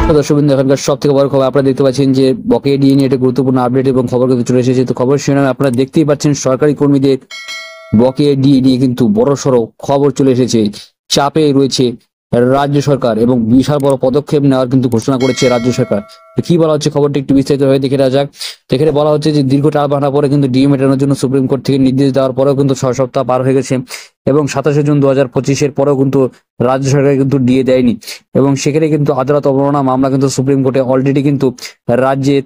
তো দর্শকবৃন্দ, এখানকার সব থেকে বড় খবর আপনারা দেখতে পাচ্ছেন যে বকেয়া ডিএ নিয়ে একটা গুরুত্বপূর্ণ আপডেট এবং খবর কিন্তু চলে এসেছে। তো খবর শিরোনামে আপনারা দেখতেই পাচ্ছেন সরকারি কর্মীদের বকেয়া ডিএ নিয়ে কিন্তু বড়সড় খবর চলে এসেছে। চাপে রয়েছে রাজ্য সরকার এবং বিশাল বড় পদক্ষেপ নেওয়ার কিন্তু ঘোষণা করেছে রাজ্য সরকার। তো কি বলা হচ্ছে খবরটি একটু বিস্তারিতভাবে দেখে নেওয়া যাক। এখানে বলা হচ্ছে যে দীর্ঘ টালবাহানা পরে কিন্তু ডিএ মেটানোর জন্য সুপ্রিম কোর্ট থেকে নির্দেশ দেওয়ার পরেও কিন্তু 6 সপ্তাহ পার হয়ে গেছে এবং 27 জুন 2025 পরেও কিন্তু রাজ্য সরকার কিন্তু ডিএ দেয়নি এবং সেখানে কিন্তু আদালত অবমাননা মামলা কিন্তু সুপ্রিম কোর্টে অলরেডি কিন্তু রাজ্যের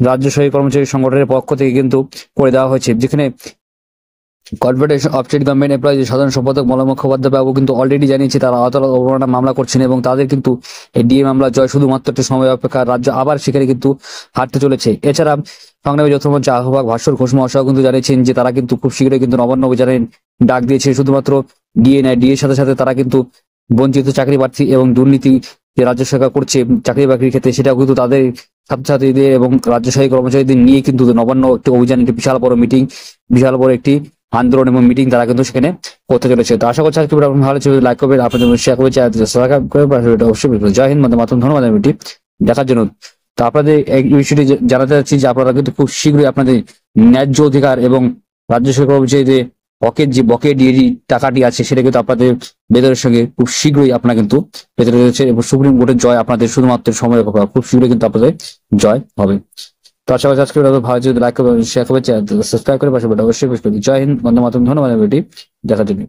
রাজ্য সরকারি কর্মচারী সংগঠনের পক্ষ থেকে কিন্তু করে দেওয়া হয়েছে, যেখানে confederation of state government employees সাধারণ সম্পাদক মলয় মুখোপাধ্যায় বাবু কিন্তু অলরেডি জানিয়েছে তারা আদালত অবমাননা মামলা করছেন এবং তাদের কিন্তু এই ডিএ মামলা জয় শুধুমাত্র একটি সময় অপেক্ষা। রাজ্য আবার সেখানে কিন্তু হারতে চলেছে। এছাড়া সংগ্রামী যৌথ মঞ্চের আহ্বায়ক ভাস্কর ঘোষ মহাশয় কিন্তু জানিয়েছেন যে তারা কিন্তু খুব শীঘ্রই কিন্তু নবান্ন অভিযানের ডাক দিয়েছে। শুধুমাত্র ডিএ নয়, ডিএর সাথে সাথে তারা কিন্তু বঞ্চিত চাকরি প্রার্থী এবং দুর্নীতি যে রাজ্য সরকার করছে চাকরি বাকরির ক্ষেত্রে, সেটাও কিন্তু তাদের ছাত্রছাত্রীদের এবং রাজ্য সরকারি কর্মচারীদের নিয়ে কিন্তু নবান্ন একটি অভিযান, একটি বিশাল বড় মিটিং, বিশাল বড় একটি আন্দোলন এবং মিটিং তারা কিন্তু সেখানে করতে চলেছে। তো আশা করছি আজকে আপনার ভালো ছিল, লাইক করবেন, আপনাদের শেয়ার করবেন, সাবস্ক্রাইব করবেন, অবশ্যই জয় হিন্দ, বন্দে মাতরম। ধন্যবাদ ভিডিওটি দেখার জন্য। তো আপনাদের এই বিষয়টি জানাতে চাচ্ছি যে আপনারা কিন্তু খুব শীঘ্রই আপনাদের ন্যায্য অধিকার এবং রাজ্য সরকার কর্মচারীদের হকের যে বকেয়া ডিএ টাকাটি আছে সেটা কিন্তু আপনাদের বেতনের সঙ্গে খুব শীঘ্রই আপনারা কিন্তু পেতে রয়েছে এবং সুপ্রিম কোর্টের জয় আপনাদের শুধুমাত্র সময় অপেক্ষা, খুব শীঘ্রই কিন্তু আপনাদের জয় হবে। তো আশা করছি আজকে ভালো যদি লাইক করবেন, শেয়ার করবেন, সাবস্ক্রাইব করে পাশে অবশ্যই জয় হিন্দ, বন্দে মাতরম। ধন্যবাদ ভিডিওটি দেখার জন্য।